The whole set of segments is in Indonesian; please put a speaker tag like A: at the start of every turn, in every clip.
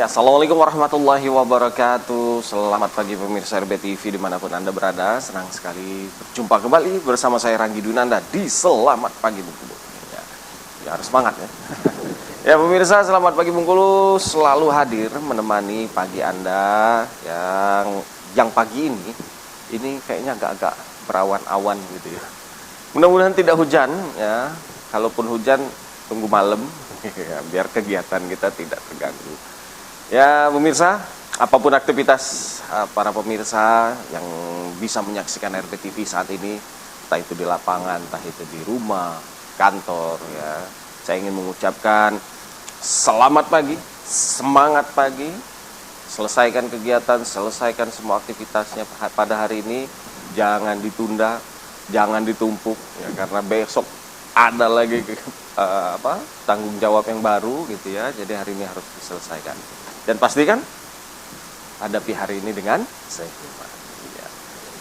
A: Ya, assalamualaikum warahmatullahi wabarakatuh. Selamat pagi pemirsa RBTV dimanapun Anda berada. Senang sekali berjumpa kembali bersama saya Ranggi Dunanda di Selamat Pagi Bengkulu. Ya harus semangat ya. Ya pemirsa, Selamat Pagi Bengkulu selalu hadir menemani pagi Anda yang pagi ini kayaknya agak-agak berawan-awan gitu ya. Mudah-mudahan tidak hujan ya. Kalaupun hujan tunggu malam ya, biar kegiatan kita tidak terganggu. Ya pemirsa, apapun aktivitas para pemirsa yang bisa menyaksikan RBTV saat ini, entah itu di lapangan, entah itu di rumah, kantor ya, saya ingin mengucapkan selamat pagi, semangat pagi, selesaikan kegiatan, selesaikan semua aktivitasnya pada hari ini, jangan ditunda, jangan ditumpuk ya, karena besok ada lagi tanggung jawab yang baru gitu ya, jadi hari ini harus diselesaikan. Dan pastikan hadapi hari ini dengan sehat.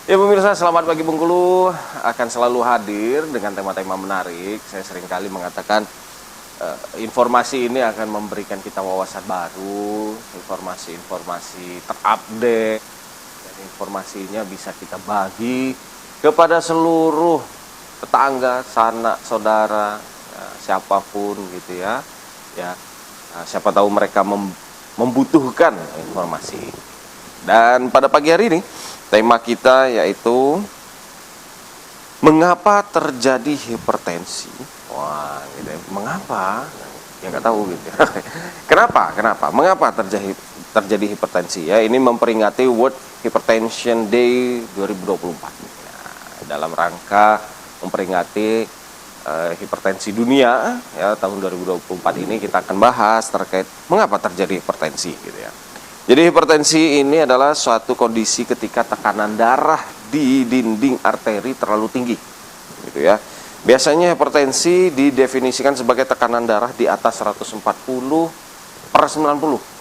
A: Ya pemirsa, Selamat Pagi Bengkulu akan selalu hadir dengan tema-tema menarik. Saya seringkali mengatakan informasi ini akan memberikan kita wawasan baru, informasi-informasi terupdate, dan informasinya bisa kita bagi kepada seluruh tetangga, sanak, saudara, siapapun gitu ya. Siapa tahu mereka membutuhkan informasi. Dan pada pagi hari ini tema kita yaitu mengapa terjadi hipertensi. Wah, gitu ya. Mengapa? Ya nggak tahu gitu. Kenapa? Mengapa terjadi hipertensi? Ya, ini memperingati World Hypertension Day 2024. Ya, dalam rangka memperingati hipertensi dunia ya tahun 2024 ini kita akan bahas terkait mengapa terjadi hipertensi gitu ya. Jadi hipertensi ini adalah suatu kondisi ketika tekanan darah di dinding arteri terlalu tinggi gitu ya. Biasanya hipertensi didefinisikan sebagai tekanan darah di atas 140/90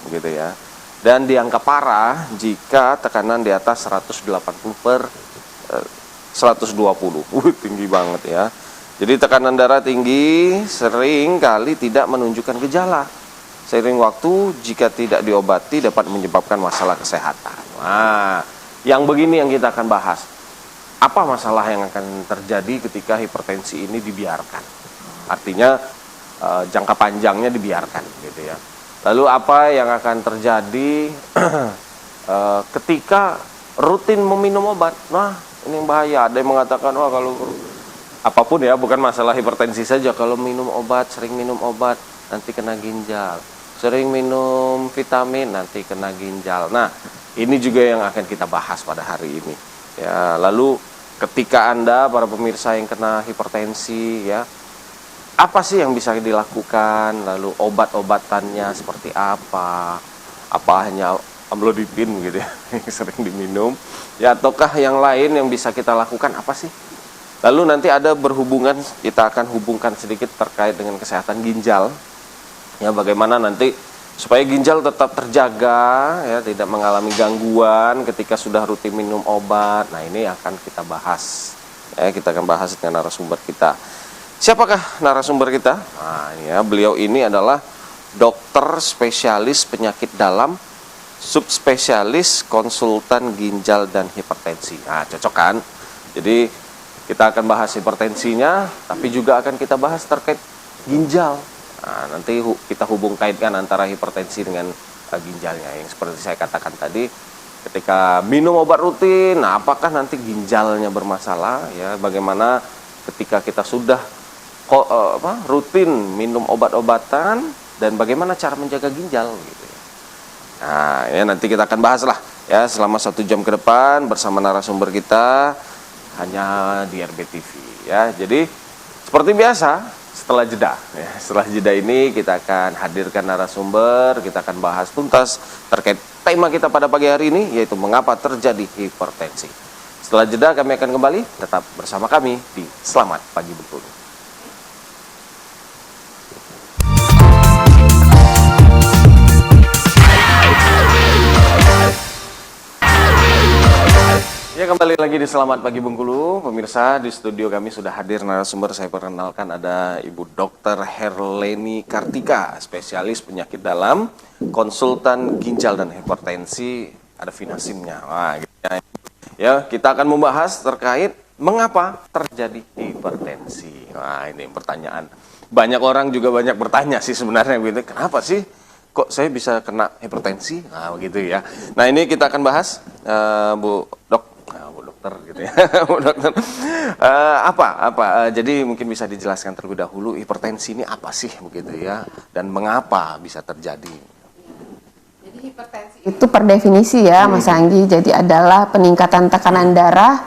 A: gitu ya. Dan dianggap parah jika tekanan di atas 180/120. Tinggi banget ya. Jadi tekanan darah tinggi sering kali tidak menunjukkan gejala. Seiring waktu jika tidak diobati dapat menyebabkan masalah kesehatan. Nah, yang begini yang kita akan bahas. Apa masalah yang akan terjadi ketika hipertensi ini dibiarkan? Artinya jangka panjangnya dibiarkan gitu ya. Lalu apa yang akan terjadi ketika rutin meminum obat? Nah, ini yang bahaya. Ada yang mengatakan, wah kalau apapun ya, bukan masalah hipertensi saja. Kalau minum obat, sering minum obat, nanti kena ginjal. Sering minum vitamin, nanti kena ginjal. Nah, ini juga yang akan kita bahas pada hari ini. Ya, lalu ketika Anda, para pemirsa yang kena hipertensi, ya, apa sih yang bisa dilakukan? Lalu obat-obatannya seperti apa? Apa hanya amlodipin gitu ya, yang sering diminum? Ya, ataukah yang lain yang bisa kita lakukan apa sih? Lalu nanti ada berhubungan, kita akan hubungkan sedikit terkait dengan kesehatan ginjal. Ya, bagaimana nanti supaya ginjal tetap terjaga, ya, tidak mengalami gangguan ketika sudah rutin minum obat. Nah, ini akan kita bahas. Ya, kita akan bahas dengan narasumber kita. Siapakah narasumber kita? Nah, ya, beliau ini adalah dokter spesialis penyakit dalam, subspesialis konsultan ginjal dan hipertensi. Nah, cocok kan? Jadi kita akan bahas hipertensinya, tapi juga akan kita bahas terkait ginjal. Nah, nanti kita hubung kaitkan antara hipertensi dengan ginjalnya. Yang seperti saya katakan tadi, ketika minum obat rutin, nah apakah nanti ginjalnya bermasalah? Ya, bagaimana ketika kita sudah rutin minum obat-obatan dan bagaimana cara menjaga ginjal? Gitu ya. Nah, ya nanti kita akan bahas lah ya selama 1 jam ke depan bersama narasumber kita. Hanya di RBTV ya. Jadi seperti biasa setelah jeda ya, setelah jeda ini kita akan hadirkan narasumber, kita akan bahas tuntas terkait tema kita pada pagi hari ini, yaitu mengapa terjadi hipertensi. Setelah jeda kami akan kembali, tetap bersama kami di Selamat Pagi Bengkulu. Ya, kembali lagi di Selamat Pagi Bengkulu. Pemirsa, di studio kami sudah hadir narasumber. Saya perkenalkan, ada Ibu Dr. Herleni Kartika, spesialis penyakit dalam, konsultan ginjal dan hipertensi, ada Vinasimnya. Wah, gitu ya. Kita akan membahas terkait mengapa terjadi hipertensi. Nah, ini pertanyaan. Banyak orang juga banyak bertanya sih sebenarnya gitu. Kenapa sih kok saya bisa kena hipertensi? Nah, begitu ya. Nah, ini kita akan bahas, Bu dokter gitu ya. Bu dokter. Jadi mungkin bisa dijelaskan terlebih dahulu hipertensi ini apa sih begitu ya, dan mengapa bisa terjadi?
B: Jadi hipertensi itu per definisi ya, Mas Anggi. Jadi adalah peningkatan tekanan darah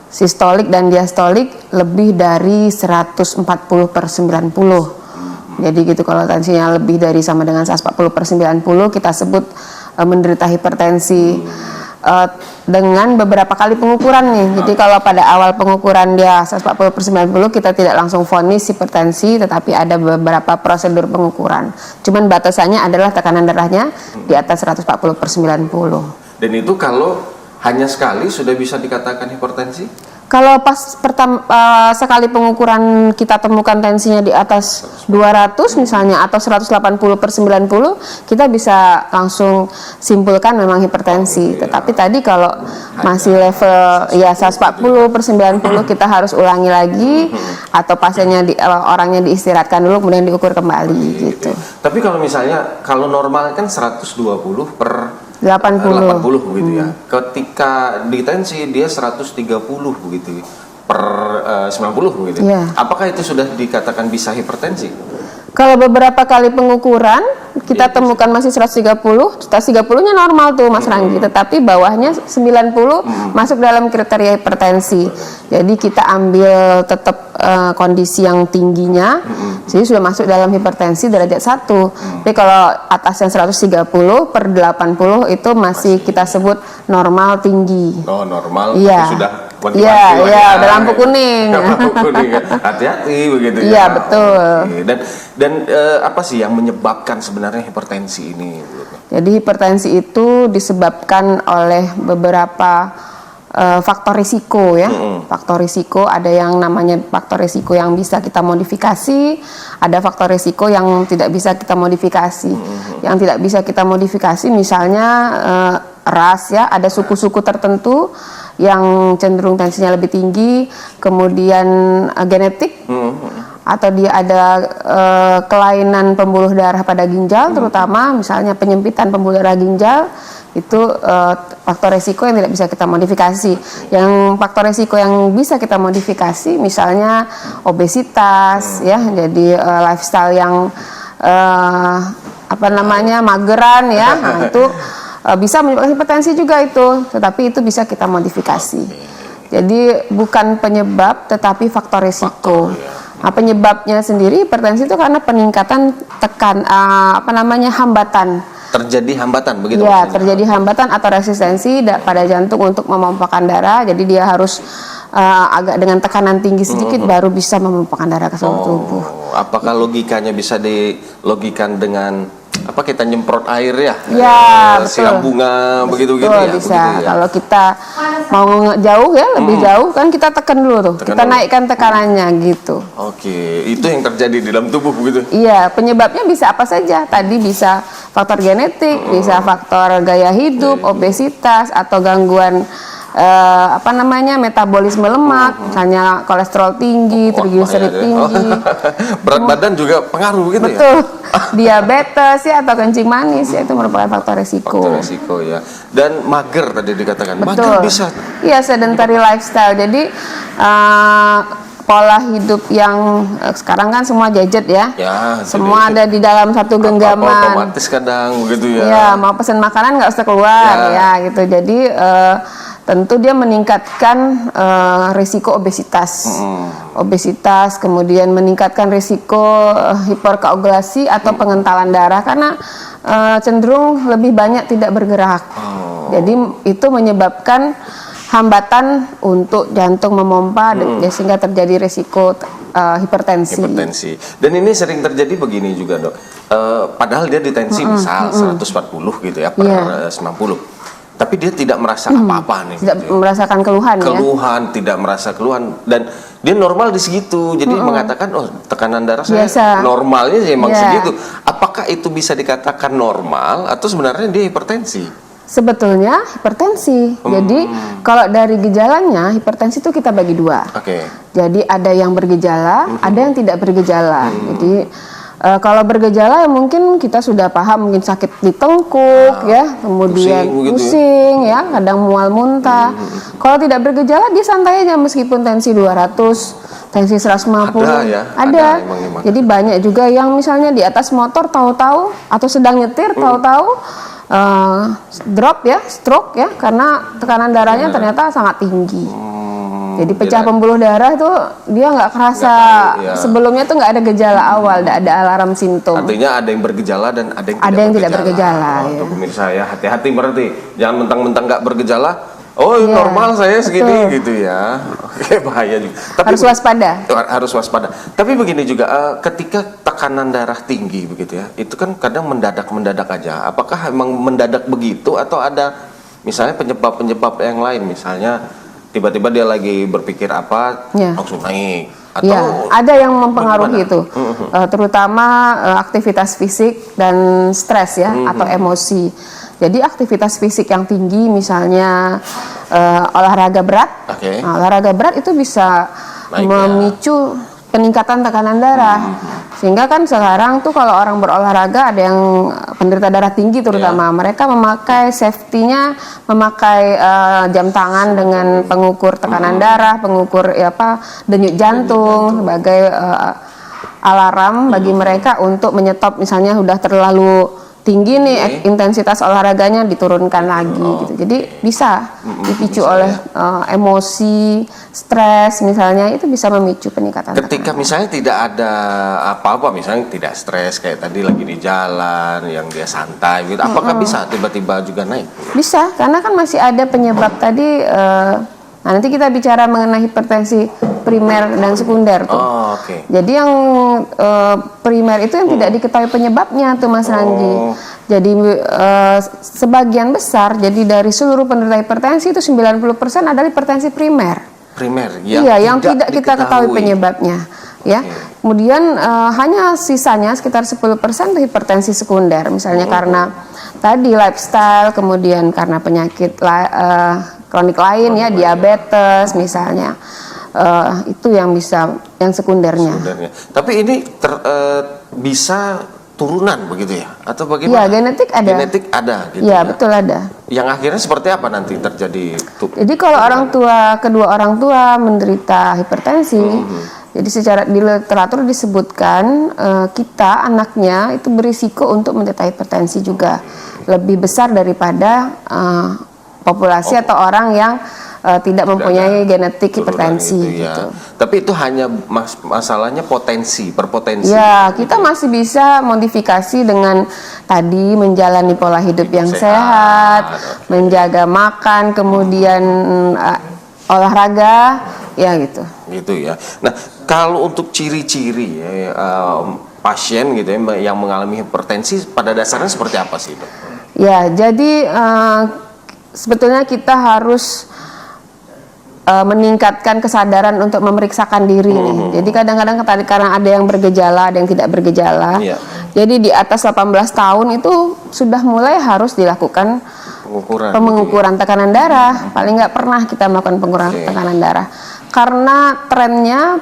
B: sistolik dan diastolik lebih dari 140/90. Jadi gitu, kalau tensinya lebih dari sama dengan 140/90 kita sebut menderita hipertensi. Dengan beberapa kali pengukuran nih. Jadi kalau pada awal pengukuran dia 140/90, kita tidak langsung vonis hipertensi, tetapi ada beberapa prosedur pengukuran. Cuman batasannya adalah tekanan darahnya di atas 140/90.
A: Dan itu kalau hanya sekali sudah bisa dikatakan hipertensi?
B: Kalau pas sekali pengukuran kita temukan tensinya di atas 200 misalnya atau 180/90, kita bisa langsung simpulkan memang hipertensi. Tetapi tadi kalau masih level ya 140/90, kita harus ulangi lagi, atau pasiennya orangnya diistirahatkan dulu kemudian diukur kembali gitu.
A: Tapi kalau misalnya kalau normal kan 120/80 begitu ya. Ketika ditensi dia 130 begitu per 90 begitu.
B: Yeah.
A: Apakah itu sudah dikatakan bisa hipertensi?
B: Kalau beberapa kali pengukuran kita temukan masih 130, 130-nya normal tuh Mas Ranggi, tetapi bawahnya 90 masuk dalam kriteria hipertensi. Jadi kita ambil tetap kondisi yang tingginya, jadi sudah masuk dalam hipertensi derajat 1. Tapi kalau atas yang 130/80 itu masih kita sebut normal tinggi.
A: Oh, normal.
B: Iya.
A: Itu sudah
B: Iya, udah lampu kuning.
A: Lampu kuning. Hati-hati begitu ya.
B: Iya, betul.
A: Dan apa sih yang menyebabkan sebenarnya hipertensi ini?
B: Jadi hipertensi itu disebabkan oleh beberapa faktor risiko ya. Faktor risiko, ada yang namanya faktor risiko yang bisa kita modifikasi, ada faktor risiko yang tidak bisa kita modifikasi. Yang tidak bisa kita modifikasi misalnya ras ya, ada suku-suku tertentu yang cenderung tensinya lebih tinggi, kemudian genetik, atau dia ada kelainan pembuluh darah pada ginjal, terutama misalnya penyempitan pembuluh darah ginjal, itu faktor resiko yang tidak bisa kita modifikasi. Yang faktor resiko yang bisa kita modifikasi misalnya obesitas ya, jadi lifestyle yang mageran ya, nah, itu bisa menyebabkan hipertensi juga itu, tetapi itu bisa kita modifikasi. Jadi bukan penyebab tetapi faktor resiko. Nah, penyebabnya sendiri hipertensi itu karena peningkatan hambatan.
A: Terjadi hambatan begitu?
B: Ya, terjadi hambatan atau resistensi pada jantung untuk memompahkan darah. Jadi dia harus agak dengan tekanan tinggi sedikit baru bisa memompahkan darah ke seluruh tubuh.
A: Apakah logikanya bisa dilogikan dengan kita nyemprot air ya?
B: Ya,
A: siram bunga begitu ya?
B: Bisa. Begitu ya? Kalau kita mau jauh ya, lebih jauh kan kita tekan dulu tuh. Kita naikkan tekanannya gitu.
A: Oke, itu yang terjadi di dalam tubuh begitu?
B: Iya, penyebabnya bisa apa saja. Tadi bisa faktor genetik, bisa faktor gaya hidup, obesitas, atau gangguan metabolisme lemak, misalnya kolesterol tinggi, trigliserid tinggi.
A: Berat badan juga pengaruh gitu ya?
B: Betul. Diabetes ya, atau kencing manis ya, itu merupakan faktor resiko.
A: Faktor resiko ya. Dan mager tadi dikatakan.
B: Betul.
A: Mager bisa.
B: Iya, sedentary lifestyle. Jadi pola hidup yang sekarang kan semua gadget ya. Semua ada di dalam satu genggaman.
A: Otomatis kadang begitu ya.
B: Iya, mau pesan makanan nggak usah keluar ya gitu. Jadi tentu dia meningkatkan risiko obesitas. Obesitas, kemudian meningkatkan risiko hiperkoagulasi atau pengentalan darah karena cenderung lebih banyak tidak bergerak. Jadi itu menyebabkan hambatan untuk jantung memompa sehingga terjadi risiko hipertensi.
A: Dan ini sering terjadi begini juga, Dok. Padahal dia ditensi misal 140 gitu ya per 90. Tapi dia tidak merasa apa-apa nih.
B: Tidak
A: gitu ya.
B: merasakan keluhan,
A: Tidak merasa keluhan, dan dia normal di segitu. Jadi mengatakan, oh tekanan darah saya
B: Biasa.
A: normalnya emang
B: Iya.
A: segitu. Apakah itu bisa dikatakan normal atau sebenarnya dia hipertensi?
B: Sebetulnya hipertensi. Jadi kalau dari gejalanya, hipertensi itu kita bagi dua.
A: Oke.
B: Jadi ada yang bergejala, ada yang tidak bergejala. Jadi kalau bergejala ya mungkin kita sudah paham, mungkin sakit di tengkuk ya, kemudian
A: pusing gitu ya.
B: pusing ya, kadang mual muntah. Kalau tidak bergejala dia santai aja meskipun tensi 200, tensi 150.
A: Ada ya,
B: Ada.
A: emang.
B: Jadi banyak juga yang misalnya di atas motor tahu-tahu atau sedang nyetir tahu-tahu drop ya, stroke ya, karena tekanan darahnya ternyata sangat tinggi. Jadi pecah pembuluh darah itu dia nggak kerasa,
A: Nggak tahu, ya.
B: sebelumnya tuh nggak ada gejala awal, nggak ada alarm simptom.
A: Artinya ada yang bergejala dan ada yang
B: tidak bergejala,
A: Oh,
B: ya.
A: Untuk pemirsa ya, hati-hati berarti. Jangan mentang-mentang nggak bergejala. Oh,
B: Iya,
A: normal saya segini
B: betul.
A: gitu ya. Oke, bahaya juga. Tapi
B: Harus waspada.
A: Harus waspada. Tapi begini juga, ketika tekanan darah tinggi begitu ya, itu kan kadang mendadak aja. Apakah emang mendadak begitu atau ada misalnya penyebab yang lain, misalnya tiba-tiba dia lagi berpikir apa
B: Ya.
A: langsung naik atau
B: Ya, ada yang mempengaruhi
A: bagaimana?
B: itu, terutama aktivitas fisik dan stres ya, atau emosi. Jadi aktivitas fisik yang tinggi, misalnya olahraga berat,
A: Oke.
B: nah, olahraga berat itu bisa
A: Naik,
B: memicu peningkatan tekanan darah. Sehingga kan sekarang tuh kalau orang berolahraga ada yang penderita darah tinggi terutama, mereka memakai safety-nya, memakai jam tangan dengan pengukur tekanan darah, pengukur denyut jantung sebagai alarm bagi mereka untuk menyetop, misalnya sudah terlalu tinggi nih intensitas olahraganya, diturunkan lagi gitu. Jadi bisa dipicu oleh emosi, stres misalnya, itu bisa memicu peningkatan
A: Ketika misalnya tidak ada apa-apa, misalnya tidak stres kayak tadi lagi di jalan yang dia santai gitu, apakah bisa tiba-tiba juga naik?
B: Bisa, karena kan masih ada penyebab tadi. Nah, nanti kita bicara mengenai hipertensi primer dan sekunder tuh.
A: Oh, oke.
B: Jadi yang primer itu yang tidak diketahui penyebabnya tuh, Mas Randi. Jadi sebagian besar, jadi dari seluruh penderita hipertensi itu 90% adalah hipertensi primer.
A: Primer
B: Yang tidak kita ketahui penyebabnya, ya. Kemudian hanya sisanya sekitar 10% itu hipertensi sekunder, misalnya karena tadi lifestyle, kemudian karena penyakit kronik lain ya, diabetes misalnya. Itu yang bisa, yang sekundernya.
A: Tapi ini bisa turunan begitu ya, atau bagaimana?
B: Iya, genetik ada.
A: Genetik ada gitu.
B: Iya, betul ada.
A: Yang akhirnya seperti apa nanti terjadi?
B: Jadi kalau kedua orang tua menderita hipertensi, jadi secara di literatur disebutkan kita anaknya itu berisiko untuk menderita hipertensi juga lebih besar daripada populasi atau orang yang tidak mempunyai genetik hipertensi
A: gitu ya.
B: gitu.
A: Tapi itu hanya masalahnya berpotensi.
B: Ya, kita masih bisa modifikasi dengan tadi menjalani pola hidup yang sehat, menjaga makan, kemudian olahraga, ya gitu.
A: Gitu ya. Nah, kalau untuk ciri-ciri pasien gitu ya yang mengalami hipertensi pada dasarnya seperti apa sih, Dok?
B: Ya, jadi sebetulnya kita harus meningkatkan kesadaran untuk memeriksakan diri nih. Jadi kadang-kadang karena ada yang bergejala, ada yang tidak bergejala.
A: Iya.
B: Jadi di atas 18 tahun itu sudah mulai harus dilakukan pengukuran tekanan darah. Paling nggak pernah kita melakukan pengukuran tekanan darah. Karena trennya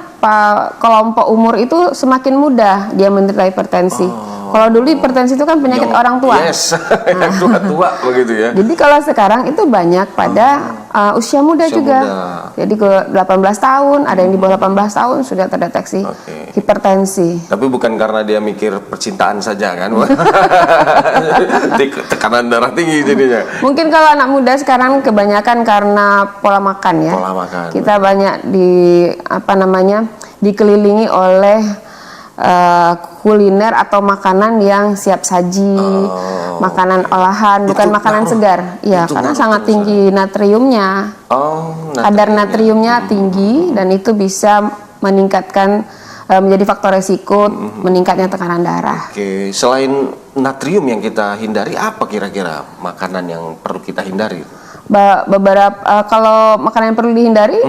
B: kelompok umur itu semakin mudah dia menderita hipertensi. Kalau dulu hipertensi itu kan penyakit orang tua.
A: Yes, yang tua-tua begitu ya.
B: Jadi kalau sekarang itu banyak pada usia muda juga. Jadi ke 18 tahun, ada yang di bawah 18 tahun sudah terdeteksi hipertensi.
A: Tapi bukan karena dia mikir percintaan saja kan. Tekanan darah tinggi jadinya.
B: Mungkin kalau anak muda sekarang kebanyakan karena pola makan ya.
A: Pola makan.
B: Kita banyak dikelilingi oleh kuliner atau makanan yang siap saji, makanan olahan, bukan makanan segar. Iya, karena sangat tinggi natriumnya. Kadar natriumnya tinggi dan itu bisa meningkatkan menjadi faktor resiko meningkatnya tekanan darah.
A: Oke, selain natrium yang kita hindari, apa kira-kira makanan yang perlu kita hindari?
B: Beberapa kalau makanan yang perlu dihindari,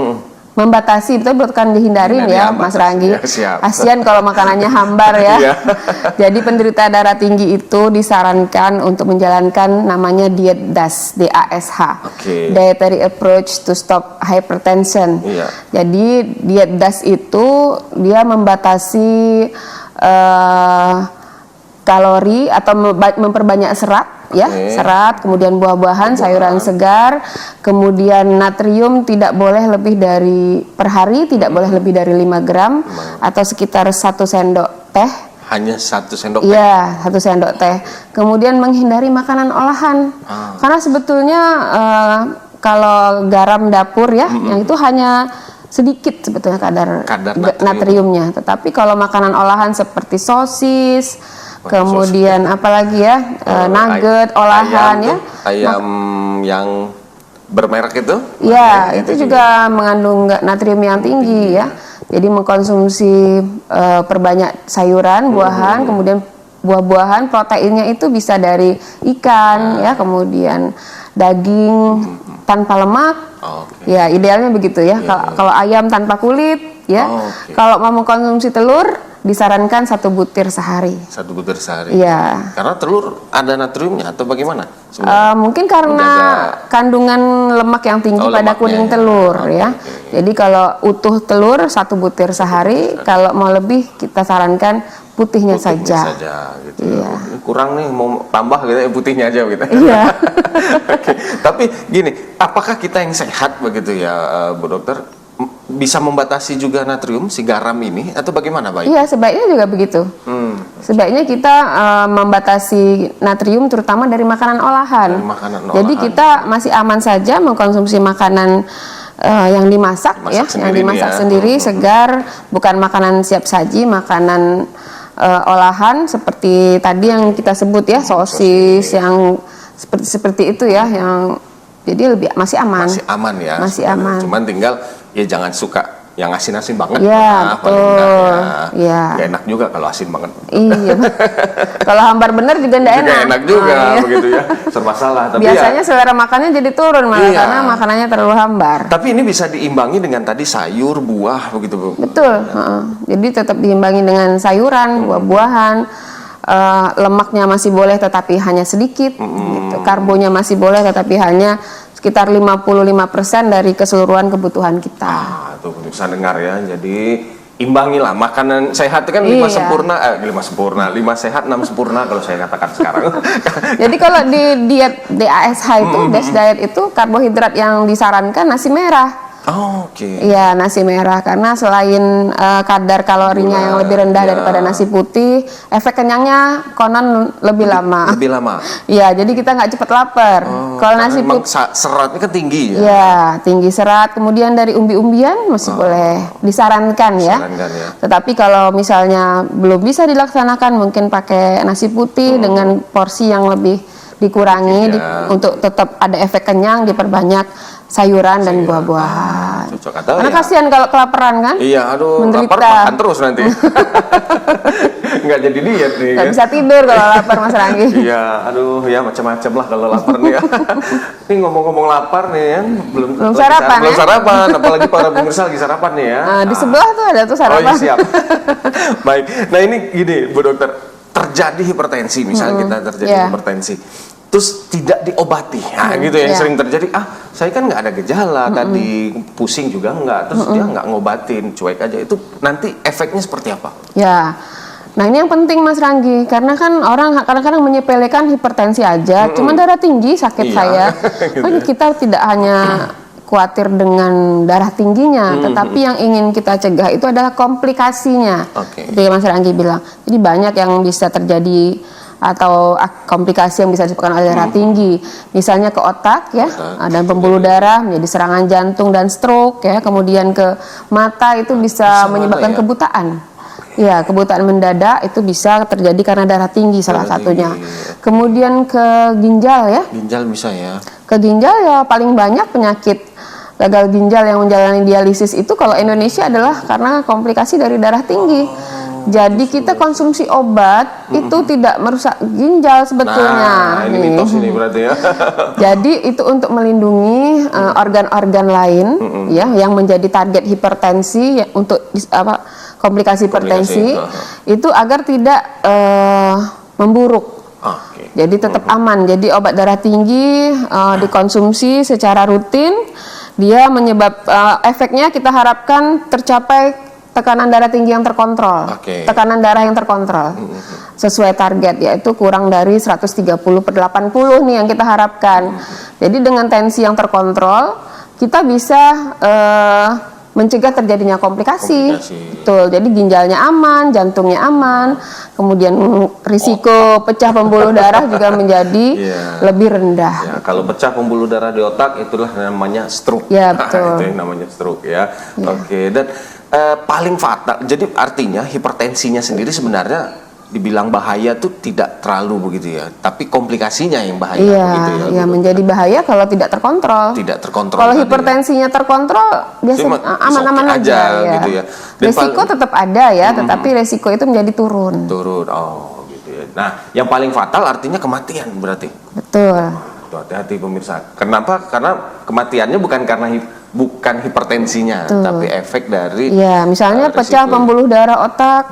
B: membatasi, betul kan dihindarin ya, Mas Ranggi.
A: Ya,
B: kasihan kalau makanannya hambar ya.
A: Iya.
B: Jadi penderita darah tinggi itu disarankan untuk menjalankan namanya diet DASH, DASH, Dietary Approach to Stop Hypertension.
A: Iya.
B: Jadi diet DASH itu dia membatasi kalori atau memperbanyak serat ya, serat, kemudian buah-buahan, sayuran segar, kemudian natrium tidak boleh lebih dari per hari tidak boleh lebih dari 5 gram atau sekitar 1 sendok teh.
A: Hanya 1 sendok teh?
B: Iya, 1 sendok teh. Kemudian menghindari makanan olahan. Karena sebetulnya kalau garam dapur ya, yang itu hanya sedikit sebetulnya kadar natriumnya. Tetapi kalau makanan olahan seperti sosis, kemudian apalagi ya, nugget olahan
A: ayam,
B: ya,
A: ayam yang bermerek itu?
B: Ya, itu juga mengandung natrium yang tinggi ya. Jadi mengkonsumsi perbanyak sayuran, buahan, kemudian buah-buahan, proteinnya itu bisa dari ikan ya, kemudian daging tanpa lemak. Ya, idealnya begitu ya. Kalau ayam tanpa kulit ya. Kalau mau mengkonsumsi telur disarankan 1 butir sehari.
A: 1 butir sehari.
B: Iya.
A: Karena telur ada natriumnya atau bagaimana?
B: Mungkin karena kandungan lemak yang tinggi pada kuning telur ya. Jadi kalau utuh telur 1 butir sehari, kalau mau lebih kita sarankan putihnya saja.
A: Gitu. Iya. Kurang nih, mau tambah gitu ya, putihnya aja gitu.
B: Iya.
A: Tapi gini, apakah kita yang sehat begitu ya, Bu Dokter? Bisa membatasi juga natrium si garam ini atau bagaimana Pak?
B: Iya, sebaiknya juga begitu. Sebaiknya kita membatasi natrium terutama dari makanan olahan. Jadi kita masih aman saja mengkonsumsi makanan yang dimasak ya, yang dimasak sendiri, segar, bukan makanan siap saji, makanan olahan seperti tadi yang kita sebut ya, sosis yang seperti itu ya, yang jadi masih aman.
A: Masih aman ya.
B: Masih aman.
A: Cuman tinggal ya jangan suka yang asin-asin banget.
B: Iya, betul. Iya.
A: Gak enak juga kalau asin banget.
B: Iya. Kalau hambar bener juga enggak enak.
A: Enak juga begitu ya. Serba salah. Tapi
B: biasanya selera makannya jadi turun malah karena makanannya terlalu hambar.
A: Tapi ini bisa diimbangi dengan tadi sayur, buah begitu Bu.
B: Betul. Jadi tetap diimbangi dengan sayuran, buah-buahan. Lemaknya masih boleh tetapi hanya sedikit. Gitu. Karbonya masih boleh tetapi hanya sekitar 55% dari keseluruhan kebutuhan kita.
A: Tuh bisa dengar ya. Jadi imbangilah makanan sehat kan 5 sempurna, 5 sehat 6 sempurna kalau saya katakan sekarang.
B: Jadi kalau di diet DASH itu, DASH diet itu karbohidrat yang disarankan nasi merah. Iya, nasi merah karena selain kadar kalorinya yang lebih rendah daripada nasi putih, efek kenyangnya konon lebih lama.
A: Lebih lama.
B: Iya, jadi kita nggak cepat lapar. Kalau nasi putih
A: seratnya kan tinggi ya.
B: Iya, tinggi serat. Kemudian dari umbi-umbian masih boleh disarankan ya. Tetapi kalau misalnya belum bisa dilaksanakan, mungkin pakai nasi putih dengan porsi yang lebih dikurangi untuk tetap ada efek kenyang, diperbanyak sayuran dan buah-buahan. Karena kasihan kalau kelaparan kan?
A: Iya, aduh,
B: menderita.
A: Lapar makan terus nanti. Nggak jadi diet nih.
B: Nggak bisa tidur kalau lapar Mas Ranggi.
A: Iya, aduh ya macam-macam lah kalau lapar nih ya. Ini ngomong-ngomong lapar nih ya, belum
B: sarapan
A: belum sarapan, apalagi para pemirsa lagi sarapan nih ya.
B: Di sebelah tuh ada tuh sarapan.
A: Oh iya, siap. Baik, nah ini gini Bu Dokter, terjadi hipertensi, misalnya kita terjadi hipertensi, terus tidak diobati, gitu ya, yang sering terjadi. Saya kan nggak ada gejala tadi, pusing juga nggak, terus dia nggak ngobatin, cuek aja. Itu nanti efeknya seperti apa? Ya, nah ini yang penting Mas Ranggi, karena kan orang kadang-kadang menyepelekan hipertensi aja, cuma darah tinggi sakit saya. Kan kita tidak hanya khawatir dengan darah tingginya, tetapi yang ingin kita cegah itu adalah komplikasinya. Seperti Mas Ranggi bilang, jadi banyak yang bisa terjadi atau komplikasi yang bisa disebabkan oleh darah tinggi, misalnya ke otak ya, dan pembuluh darah menjadi serangan jantung dan stroke ya, kemudian ke mata itu bisa menyebabkan kebutaan. Ya, kebutaan mendadak itu bisa terjadi karena darah tinggi salah satunya. Kemudian ke ginjal ya. Ginjal bisa ya. Ke ginjal ya paling banyak penyakit
B: gagal ginjal yang menjalani dialisis itu kalau Indonesia adalah karena komplikasi dari darah tinggi. Jadi kita konsumsi obat itu tidak merusak ginjal sebetulnya.
A: Nah, ini mitos ini berarti ya.
B: Jadi itu untuk melindungi organ-organ lain ya yang menjadi target hipertensi ya, untuk komplikasi hipertensi itu agar tidak memburuk. Jadi tetap aman. Jadi obat darah tinggi dikonsumsi secara rutin, dia efeknya kita harapkan tercapai tekanan darah tinggi yang terkontrol, tekanan darah yang terkontrol sesuai target, yaitu kurang dari 130/80 nih yang kita harapkan. Jadi dengan tensi yang terkontrol kita bisa mencegah terjadinya komplikasi. Betul. Jadi ginjalnya aman, jantungnya aman, kemudian risiko pecah pembuluh darah juga menjadi lebih rendah.
A: Ya, kalau pecah pembuluh darah di otak itulah namanya stroke.
B: Ya, betul.
A: Itu yang namanya stroke ya. Oke, dan paling fatal. Jadi artinya hipertensinya sendiri sebenarnya dibilang bahaya tuh tidak terlalu begitu ya, tapi komplikasinya yang bahaya begitu ya.
B: Iya, menjadi bahaya kalau tidak terkontrol.
A: Tidak terkontrol.
B: Kalau hipertensinya terkontrol biasanya aman-aman aja ya. Gitu ya. Resiko tetap ada ya, tetapi resiko itu menjadi turun.
A: Oh, gitu ya. Nah, yang paling fatal artinya kematian berarti.
B: Betul.
A: Hati-hati pemirsa. Kenapa? Karena kematiannya bukan karena bukan hipertensinya, tapi efek dari
B: misalnya pecah pembuluh darah otak,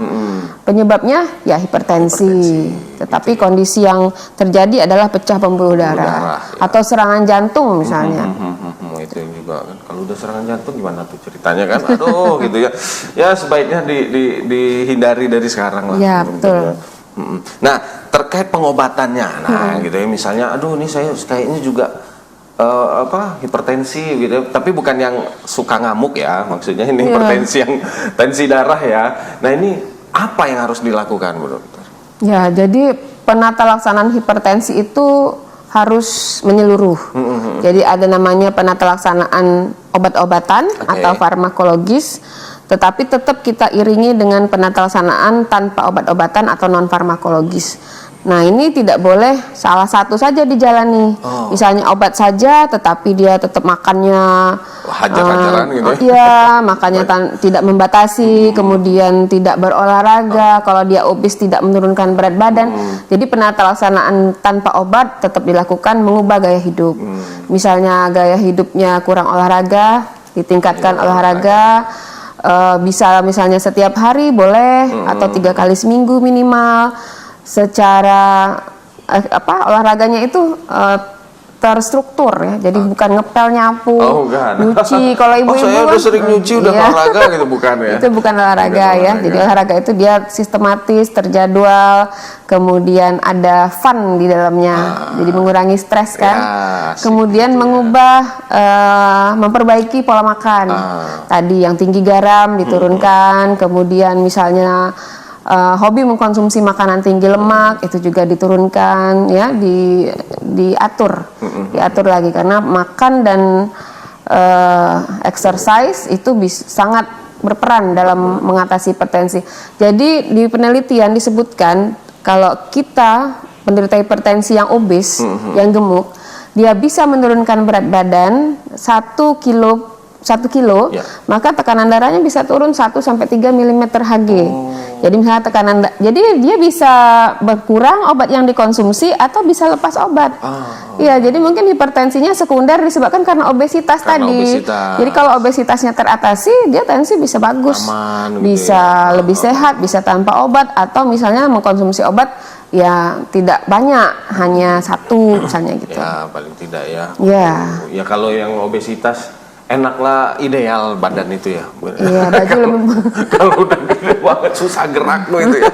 B: penyebabnya ya hipertensi. Tetapi kondisi yang terjadi adalah pecah pembuluh darah atau serangan jantung misalnya.
A: Itu juga kan. Kalau udah serangan jantung gimana tuh ceritanya kan? Aduh gitu ya. Ya sebaiknya dihindari dari sekarang lah.
B: Ya, betul.
A: Nah, terkait pengobatannya, gitu ya, misalnya, aduh ini saya kayaknya juga hipertensi gitu, tapi bukan yang suka ngamuk ya, maksudnya ini hipertensi yang tensi darah ya. Nah ini apa yang harus dilakukan, Bu Dokter? Ya,
B: jadi penata laksanaan hipertensi itu harus menyeluruh. Jadi ada namanya penata laksanaan obat-obatan atau farmakologis, tetapi tetap kita iringi dengan penata laksanaan tanpa obat-obatan atau non farmakologis. Nah ini tidak boleh salah satu saja dijalani. Misalnya obat saja, tetapi dia tetap makannya
A: hajar-hajaran gitu.
B: Iya, makannya tidak membatasi, kemudian tidak berolahraga. Kalau dia obes tidak menurunkan berat badan. Jadi penata laksanaan tanpa obat tetap dilakukan, mengubah gaya hidup. Misalnya gaya hidupnya kurang olahraga, ditingkatkan olahraga. Bisa misalnya setiap hari boleh atau 3 kali seminggu minimal. Secara olahraganya itu terstruktur ya, jadi bukan ngepel nyapu, nyuci. Kalau ibu-ibu
A: saya udah sering nyuci udah olahraga gitu, bukan ya?
B: Itu bukan olahraga ya. Jadi olahraga itu dia sistematis, terjadwal, kemudian ada fun di dalamnya, jadi mengurangi stres kan. Kemudian mengubah, memperbaiki pola makan. Tadi yang tinggi garam diturunkan, kemudian misalnya hobi mengkonsumsi makanan tinggi lemak itu juga diturunkan ya, diatur lagi, karena makan dan exercise itu sangat berperan dalam mengatasi hipertensi. Jadi di penelitian disebutkan kalau kita penderita hipertensi yang obes, yang gemuk, dia bisa menurunkan berat badan 1 kilo, maka tekanan darahnya bisa turun 1-3 mm Hg. Jadi misalnya jadi dia bisa berkurang obat yang dikonsumsi atau bisa lepas obat. Iya, jadi mungkin hipertensinya sekunder disebabkan karena obesitas tadi. Jadi kalau obesitasnya teratasi, dia tensi bisa bagus, bisa lebih sehat, bisa tanpa obat, atau misalnya mengkonsumsi obat ya tidak banyak, hanya 1 misalnya gitu.
A: Ya paling tidak ya.
B: Ya
A: kalau yang obesitas enaklah ideal badan itu ya.
B: Iya, baju lebih.
A: Kalau udah gede banget susah gerak loh itu ya.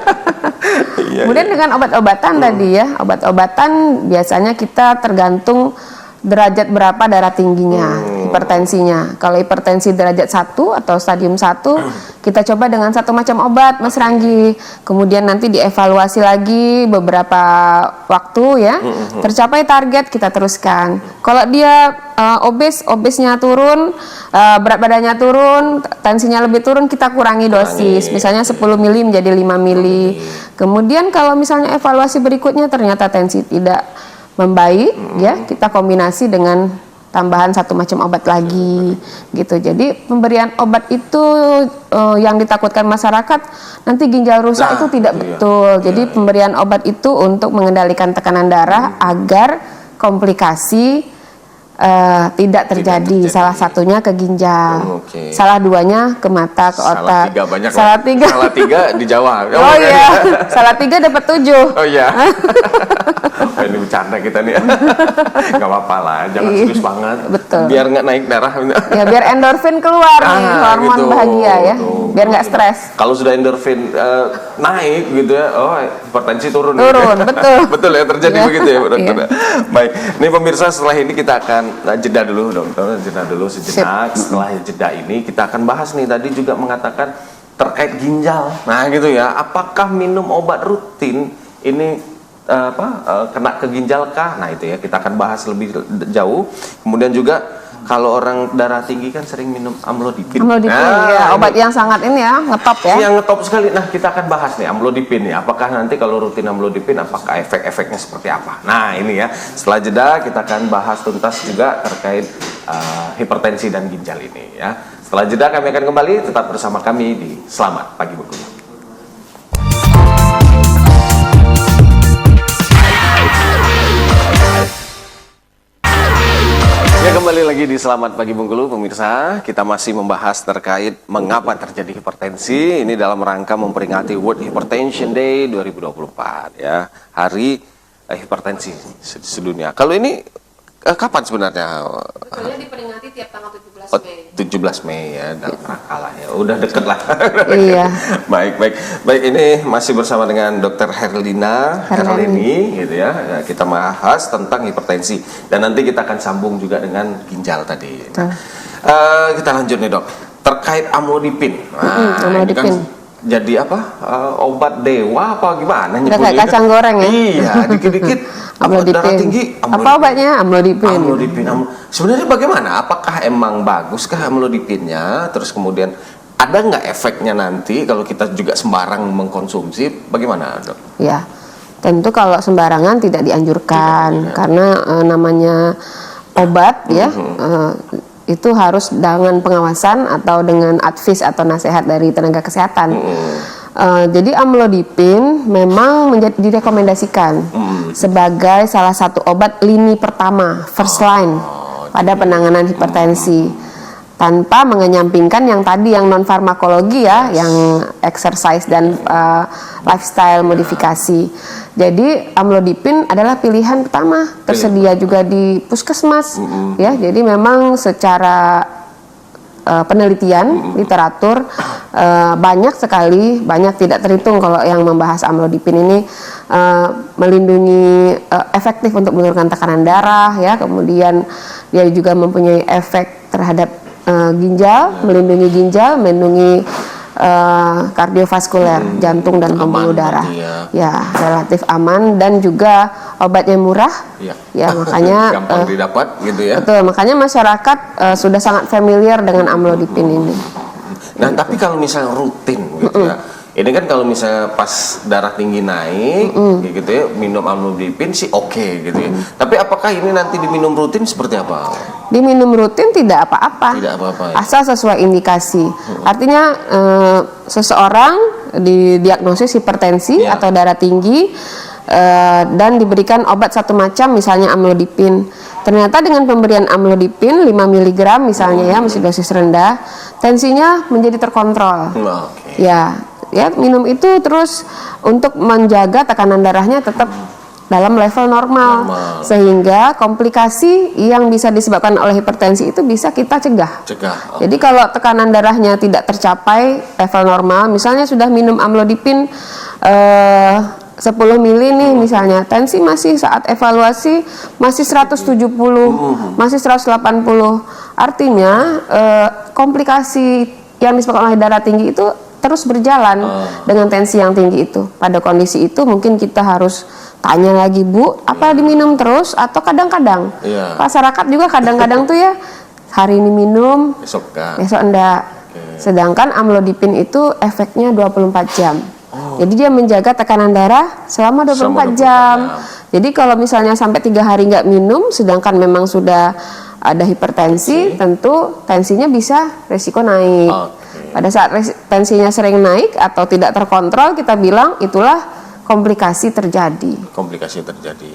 B: Kemudian dengan obat-obatan tadi ya, obat-obatan biasanya kita tergantung derajat berapa darah tingginya, hipertensinya. Kalau hipertensi derajat 1 atau stadium 1, kita coba dengan 1 macam obat, Mas Ranggi. Kemudian nanti dievaluasi lagi beberapa waktu ya. Tercapai target kita teruskan. Kalau dia obesnya turun, berat badannya turun, tensinya lebih turun, kita kurangi dosis. Misalnya 10 mili menjadi 5 mili. Kemudian kalau misalnya evaluasi berikutnya ternyata tensi tidak membaik, ya kita kombinasi dengan tambahan satu macam obat lagi gitu. Jadi pemberian obat itu yang ditakutkan masyarakat nanti ginjal rusak itu tidak betul. Jadi pemberian obat itu untuk mengendalikan tekanan darah agar komplikasi tidak terjadi. Salah satunya ke ginjal, salah duanya ke mata, ke otak.
A: Salah tiga di Jawa.
B: Oh iya, salah 3 dapat 7.
A: Oh iya. Ini bercanda kita nih. Gak apa-apa lah, jangan serius banget.
B: Betul.
A: Biar nggak naik darah.
B: Ya biar endorfin keluar nih, hormon bahagia ya. Biar nggak stres.
A: Kalau sudah endorfin naik gitu ya, oh hipertensi turun.
B: Turun, betul.
A: Betul ya, terjadi begitu ya, dokter. Baik, ini pemirsa, setelah ini kita akan jeda dulu, dokter. Jeda dulu sejenak. Setelah jeda ini kita akan bahas nih, tadi juga mengatakan terkait ginjal. Nah gitu ya, apakah minum obat rutin ini kena ke ginjal kah? Nah itu ya, kita akan bahas lebih jauh. Kemudian juga kalau orang darah tinggi kan sering minum amlodipin.
B: Ya, obat yang sangat ini ya, ngetop ya.
A: Yang ngetop sekali. Nah kita akan bahas nih amlodipin ya. Apakah nanti kalau rutin amlodipin, apakah efek-efeknya seperti apa? Nah ini ya, setelah jeda kita akan bahas tuntas juga terkait hipertensi dan ginjal ini ya. Setelah jeda kami akan kembali, tetap bersama kami di Selamat Pagi Bengkulu. Ya, kembali lagi di Selamat Pagi Bengkulu, pemirsa. Kita masih membahas terkait mengapa terjadi hipertensi. Ini dalam rangka memperingati World Hypertension Day 2024 ya, Hari Hipertensi Sedunia. Kalau ini kapan sebenarnya?
B: Sebetulnya diperingati tiap tanggal 17 Mei.
A: 17 Mei ya, dalam rangka lah ya. Udah deket lah.
B: Iya.
A: Baik, ini masih bersama dengan Dr. Herlina gitu ya. Kita bahas tentang hipertensi dan nanti kita akan sambung juga dengan ginjal tadi. Nah, kita lanjut nih, Dok. Terkait amlodipin. Ini kan jadi apa? Obat dewa apa gimana nyebutnya?
B: Kayak kacang goreng ya.
A: Iya, dikit-dikit darah tinggi.
B: Apa obatnya? Amlodipin.
A: Sebenarnya bagaimana? Apakah emang baguskah amlodipinnya? Terus kemudian ada nggak efeknya nanti kalau kita juga sembarang mengkonsumsi? Bagaimana, Dok?
B: Ya, tentu kalau sembarangan tidak dianjurkan karena namanya obat ya. Itu harus dengan pengawasan atau dengan advis atau nasihat dari tenaga kesehatan. Jadi amlodipin memang direkomendasikan sebagai salah satu obat lini pertama, first line pada penanganan hipertensi, tanpa mengenyampingkan yang tadi yang non farmakologi ya, yang exercise dan lifestyle modifikasi. Jadi amlodipin adalah pilihan pertama, tersedia juga di puskesmas ya. Jadi memang secara penelitian literatur banyak sekali, banyak tidak terhitung kalau yang membahas amlodipin ini melindungi, efektif untuk menurunkan tekanan darah ya. Kemudian dia juga mempunyai efek terhadap ginjal, melindungi ginjal, melindungi kardiovaskuler, jantung dan pembuluh darah. Ya, relatif aman dan juga obatnya murah. Ya, makanya
A: gampang didapat gitu ya.
B: Betul, makanya masyarakat sudah sangat familiar dengan amlodipin ini.
A: Nah, tapi kalau misalnya rutin gitu ya. Ini kan kalau misalnya pas darah tinggi naik gitu ya, minum amlodipin sih oke gitu ya. Tapi apakah ini nanti diminum rutin seperti apa?
B: Diminum rutin tidak apa-apa.
A: Tidak apa-apa ya?
B: Asal sesuai indikasi. Artinya seseorang didiagnosis hipertensi atau darah tinggi dan diberikan obat satu macam, misalnya amlodipin. Ternyata dengan pemberian amlodipin 5 mg misalnya ya, masih dosis rendah, tensinya menjadi terkontrol. Ya, minum itu terus untuk menjaga tekanan darahnya tetap dalam level normal. Sehingga komplikasi yang bisa disebabkan oleh hipertensi itu bisa kita cegah. Jadi kalau tekanan darahnya tidak tercapai level normal, misalnya sudah minum amlodipin 10 mili nih misalnya, tensi masih saat evaluasi masih 170, masih 180. Artinya komplikasi yang disebabkan oleh darah tinggi itu terus berjalan dengan tensi yang tinggi itu. Pada kondisi itu mungkin kita harus tanya lagi, Bu, apa diminum terus atau kadang-kadang? Masyarakat juga kadang-kadang tuh ya, hari ini minum, besok enggak. Sedangkan amlodipin itu efeknya 24 jam. Jadi dia menjaga tekanan darah selama 24 jam. Jadi kalau misalnya sampai 3 hari nggak minum, sedangkan memang sudah ada hipertensi, tentu tensinya bisa resiko naik. Pada saat tensinya sering naik atau tidak terkontrol, kita bilang itulah komplikasi terjadi.
A: Komplikasi terjadi.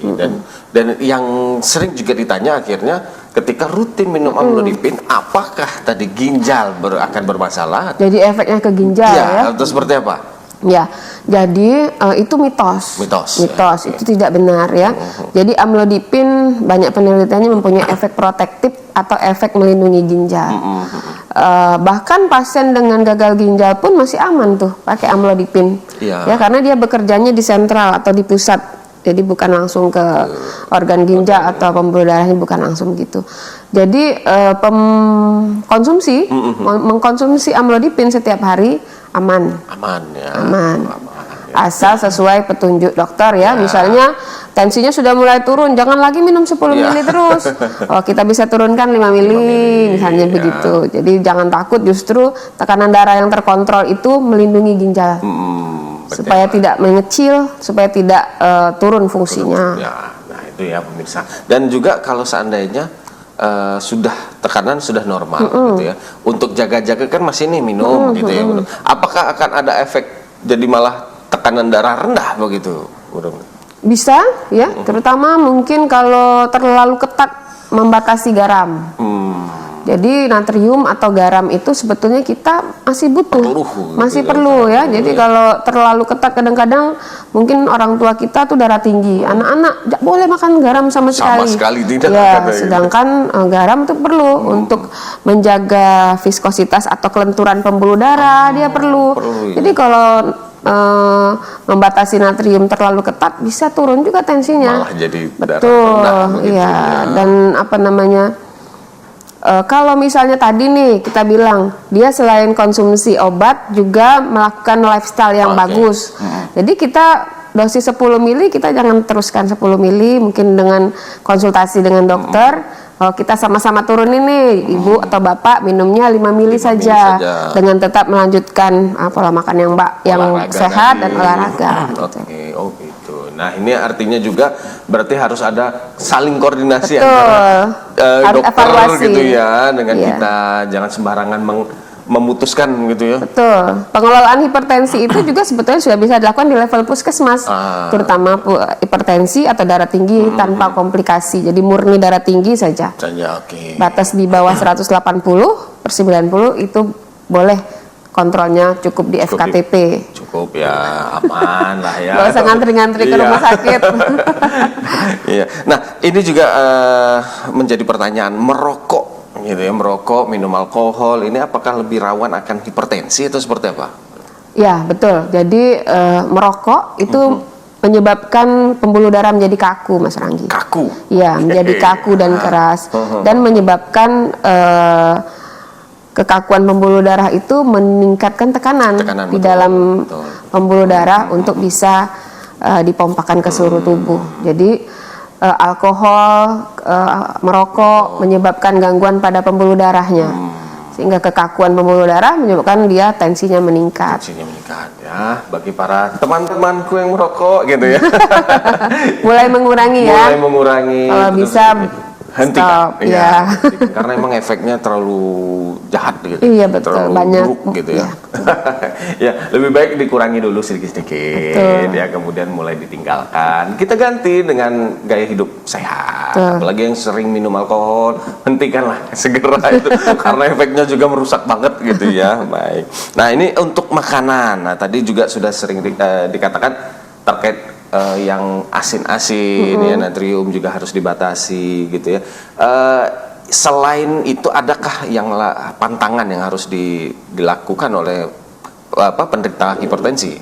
A: Dan yang sering juga ditanya akhirnya ketika rutin minum amlodipin, apakah tadi ginjal akan bermasalah?
B: Jadi efeknya ke ginjal ya?
A: Atau seperti apa?
B: Ya, jadi itu mitos.
A: Ya.
B: Itu tidak benar ya. Jadi amlodipin banyak penelitiannya mempunyai efek protektif atau efek melindungi ginjal. Bahkan pasien dengan gagal ginjal pun masih aman tuh pakai amlodipin. Ya, karena dia bekerjanya di sentral atau di pusat. Jadi bukan langsung ke organ ginjal atau pembuluh darahnya, bukan langsung gitu. Jadi mengkonsumsi amlodipin setiap hari aman ya. Asal sesuai petunjuk dokter ya. Misalnya tensinya sudah mulai turun, jangan lagi minum 10 mili terus. Kita bisa turunkan 5 mili misalnya begitu. Jadi jangan takut, justru tekanan darah yang terkontrol itu melindungi ginjal. Supaya tidak mengecil, supaya tidak turun fungsinya.
A: Nah itu ya pemirsa. Dan juga kalau seandainya tekanan sudah normal gitu ya, untuk jaga-jaga kan masih nih minum gitu ya. Apakah akan ada efek jadi malah tekanan darah rendah begitu?
B: Bisa ya, terutama mungkin kalau terlalu ketat membatasi garam. Jadi natrium atau garam itu sebetulnya kita masih butuh, masih perlu ya. Jadi kalau terlalu ketat, kadang-kadang mungkin orang tua kita tuh darah tinggi, anak-anak tidak boleh makan garam sama sekali tidak ya. Sedangkan garam itu perlu untuk menjaga viskositas atau kelenturan pembuluh darah, dia perlu. Jadi kalau membatasi natrium terlalu ketat bisa turun juga tensinya.
A: Malah jadi
B: betul ya. Dan apa namanya, kalau misalnya tadi nih kita bilang dia selain konsumsi obat juga melakukan lifestyle yang bagus. Jadi kita dosis 10 mili kita jangan teruskan 10 mili, mungkin dengan konsultasi dengan dokter. Kita sama-sama turunin nih, ibu atau bapak minumnya 5 mili saja dengan tetap melanjutkan pola makan yang sehat dan olahraga.
A: Gitu. Nah ini artinya juga berarti harus ada saling koordinasi
B: antara
A: dokter gitu ya dengan kita, jangan sembarangan memutuskan gitu ya.
B: Betul. Pengelolaan hipertensi itu juga sebetulnya sudah bisa dilakukan di level puskesmas, terutama hipertensi atau darah tinggi tanpa komplikasi. Jadi murni darah tinggi saja. Batas di bawah 180/90 itu boleh, kontrolnya cukup di FKTP.
A: Cukup ya, aman lah ya.
B: Gak usah ngantri-ngantri ke rumah sakit.
A: Iya. Nah ini juga menjadi pertanyaan, merokok gitu ya, merokok, minum alkohol, ini apakah lebih rawan akan hipertensi atau seperti apa?
B: Ya betul. Jadi merokok itu menyebabkan pembuluh darah menjadi kaku, Mas Ranggi.
A: Kaku?
B: Iya, menjadi kaku dan keras, dan menyebabkan kekakuan pembuluh darah itu meningkatkan tekanan di dalam pembuluh darah untuk bisa dipompakan ke seluruh tubuh. Jadi alkohol, merokok menyebabkan gangguan pada pembuluh darahnya, sehingga kekakuan pembuluh darah menyebabkan dia tensinya meningkat.
A: Tensinya meningkat ya, bagi para teman-temanku yang merokok gitu ya.
B: Mulai mengurangi ya.
A: Mulai mengurangi.
B: Kalau bisa
A: hentikan, ya. Karena emang efeknya terlalu jahat gitu.
B: Iya betul,
A: terlalu
B: banyak
A: buruk gitu ya. Ya lebih baik dikurangi dulu sedikit-sedikit ya, kemudian mulai ditinggalkan. Kita ganti dengan gaya hidup sehat. Apalagi yang sering minum alkohol, hentikanlah segera itu karena efeknya juga merusak banget gitu ya. Baik. Nah ini untuk makanan. Nah tadi juga sudah sering dikatakan terkait yang asin-asin ya, natrium juga harus dibatasi gitu ya. Selain itu adakah yang pantangan yang harus dilakukan oleh penderita hipertensi?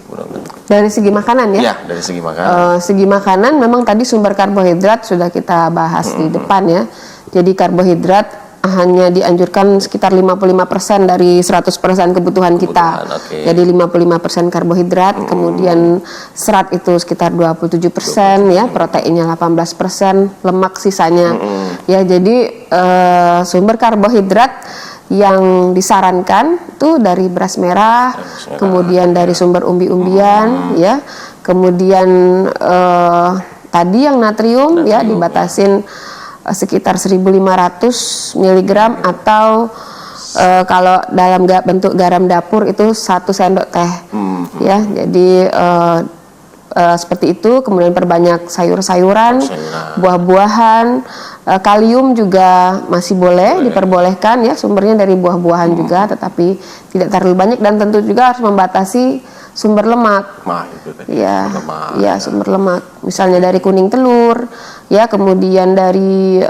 B: Dari segi makanan ya?
A: Ya, dari segi makanan.
B: Segi makanan memang tadi sumber karbohidrat sudah kita bahas di depan ya. Jadi karbohidrat hanya dianjurkan sekitar 55% dari 100% kebutuhan kita. Jadi 55% karbohidrat, kemudian serat itu sekitar 27% ya, proteinnya 18%, lemak sisanya. Ya, jadi sumber karbohidrat yang disarankan tuh dari beras merah, kemudian dari sumber umbi-umbian ya, kemudian tadi yang natrium ya dibatasin sekitar 1.500 miligram atau kalau dalam bentuk garam dapur itu 1 sendok teh. Ya, jadi seperti itu. Kemudian perbanyak sayur-sayuran, buah-buahan, kalium juga masih boleh diperbolehkan ya, sumbernya dari buah-buahan juga, tetapi tidak terlalu banyak, dan tentu juga harus membatasi sumber lemak. Sumber lemak. Misalnya dari kuning telur, ya, kemudian dari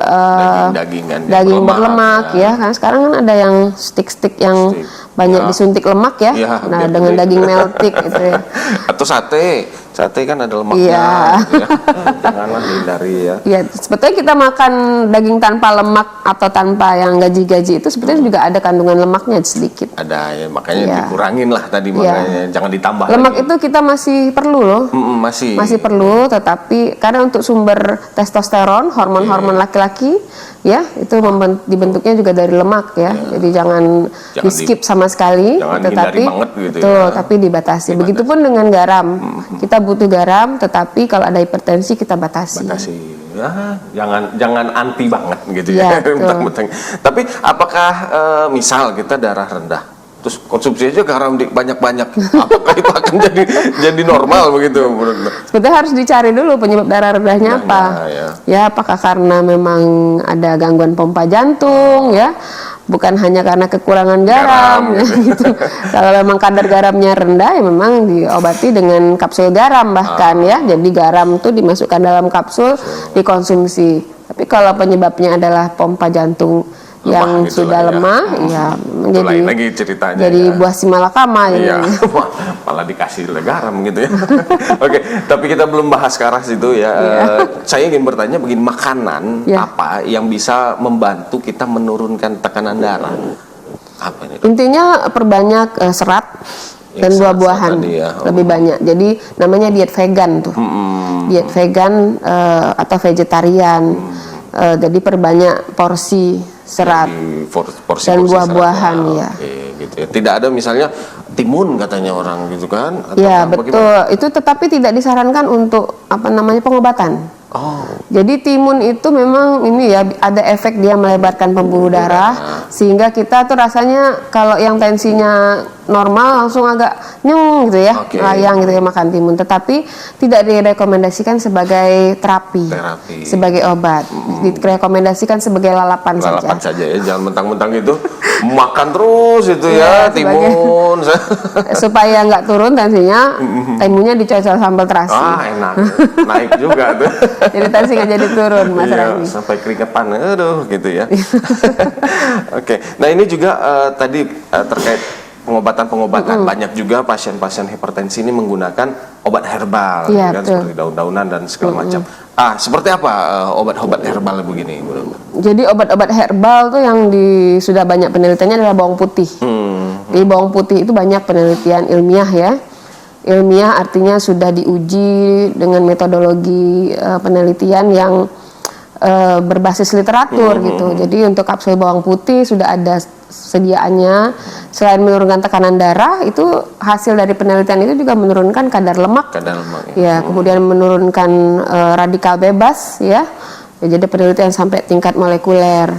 B: daging berlemak, ya. Karena sekarang kan ada yang stick yang banyak disuntik lemak ya. Nah, dengan daging meltik itu ya.
A: Atau sate kan ada lemaknya. Gitu ya. Janganlah dihindari ya. Iya,
B: sebetulnya kita makan daging tanpa lemak atau tanpa yang gaji-gaji itu sebetulnya juga ada kandungan lemaknya sedikit.
A: Ada ya, makanya dikurangin lah tadi, makanya jangan ditambah
B: lemak
A: lagi.
B: Itu kita masih perlu loh. Masih perlu, tetapi karena untuk sumber testosteron, hormon-hormon laki-laki ya, itu dibentuknya juga dari lemak ya. Jadi jangan di skip sama sekali, tetapi
A: gitu
B: tapi dibatasi. Begitupun dengan garam. Kita butuh garam, tetapi kalau ada hipertensi kita batasi.
A: Ya, jangan anti banget gitu ya. Tapi apakah misal kita darah rendah, terus konsumsi aja garam banyak-banyak, apakah itu akan jadi normal begitu?
B: Sebetulnya harus dicari dulu penyebab darah rendahnya apa. Ya, apakah karena memang ada gangguan pompa jantung ya, bukan hanya karena kekurangan garam ya, gitu. Kalau memang kadar garamnya rendah ya memang diobati dengan kapsul garam bahkan ya. Jadi garam itu dimasukkan dalam kapsul, dikonsumsi. Tapi kalau penyebabnya adalah pompa jantung yang sudah lemah, ya
A: lain lagi ceritanya.
B: Jadi buah si malakama
A: ya. Malah dikasih garam gitu ya. Oke, tapi kita belum bahas ke arah situ ya. Saya ingin bertanya, begini, makanan apa yang bisa membantu kita menurunkan tekanan darah? Apa ini?
B: Intinya perbanyak serat dan buah-buahan lebih banyak. Jadi namanya diet vegan tuh. Diet vegan atau vegetarian. Jadi perbanyak porsi serat dan buah-buahan ya.
A: Gitu ya. Tidak ada misalnya timun katanya orang gitu kan?
B: Ya betul. Itu tetapi tidak disarankan untuk pengobatan. Jadi timun itu memang ini ya, ada efek dia melebarkan pembuluh darah sehingga kita tuh rasanya kalau yang tensinya normal langsung agak nyung gitu ya, layang gitu ya makan timun. Tetapi tidak direkomendasikan sebagai terapi. Sebagai obat. Direkomendasikan sebagai lalapan saja
A: ya, jangan mentang-mentang itu makan terus itu ya timun
B: supaya nggak turun tensinya. Timunnya dicocol sambal terasi.
A: Enak, naik juga tuh.
B: Jadi tensi nggak jadi turun, Mas Rani.
A: Sampai keringetan, aduh gitu ya. Oke, nah ini juga tadi terkait pengobatan. Banyak juga pasien-pasien hipertensi ini menggunakan obat herbal, kan, seperti daun-daunan dan segala macam. Seperti apa obat-obat herbal begini, Bu?
B: Jadi obat-obat herbal tuh yang sudah banyak penelitiannya adalah bawang putih. Di bawang putih itu banyak penelitian ilmiah ya. Ilmiah artinya sudah diuji dengan metodologi penelitian yang berbasis literatur gitu. Jadi untuk kapsul bawang putih sudah ada sediaannya. Selain menurunkan tekanan darah, itu hasil dari penelitian itu juga menurunkan kadar lemak. Ya, kemudian menurunkan radikal bebas ya. Jadi penelitian sampai tingkat molekuler.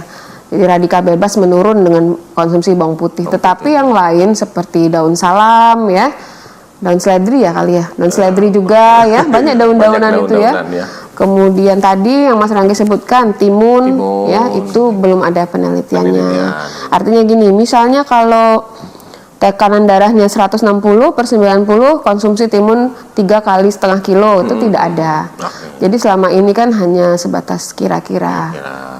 B: Jadi radikal bebas menurun dengan konsumsi bawang putih. Tetapi yang lain seperti daun salam ya, daun seledri ya kali ya, daun seledri juga ya, banyak daun-daunan itu ya. Kemudian tadi yang Mas Ranggi sebutkan timun ya, itu belum ada penelitiannya. Artinya gini, misalnya kalau tekanan darahnya 160/90, konsumsi timun 3,5 kilo itu tidak ada. Jadi selama ini kan hanya sebatas kira-kira.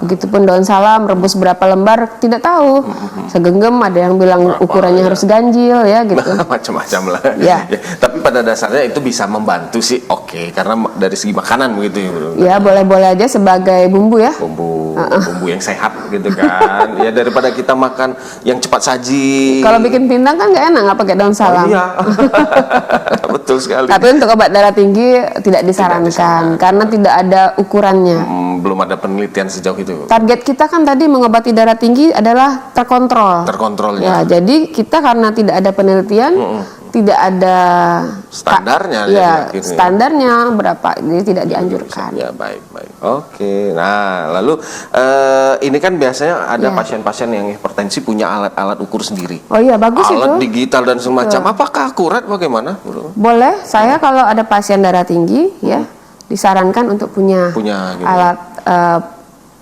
B: Begitupun daun salam rebus berapa lembar tidak tahu. Segenggam, ada yang bilang ukurannya harus ganjil ya gitu.
A: Macam-macam lah. Ya. Tapi pada dasarnya itu bisa membantu sih, karena dari segi makanan begitu ya, Bro.
B: Ya, boleh-boleh aja sebagai bumbu ya.
A: Bumbu yang sehat gitu kan. Ya, daripada kita makan yang cepat saji.
B: Kalau bikin pindang kan nggak enak nggak pakai daun salam.
A: Betul sekali.
B: Tapi untuk obat darah tinggi tidak disarankan karena tidak ada ukurannya.
A: Belum ada penelitian sejauh itu.
B: Target kita kan tadi mengobati darah tinggi adalah terkontrol.
A: Terkontrolnya.
B: Ya, jadi kita karena tidak ada penelitian, tidak ada
A: standarnya
B: ya,
A: ya,
B: standarnya berapa, jadi tidak dianjurkan.
A: Ya, baik. Oke. Nah, lalu ini kan biasanya ada pasien-pasien yang hipertensi punya alat-alat ukur sendiri.
B: Oh iya, bagus itu.
A: Alat digital dan semacam. Apakah akurat bagaimana?
B: Boleh. Saya kalau ada pasien darah tinggi ya, disarankan untuk punya
A: gitu.
B: alat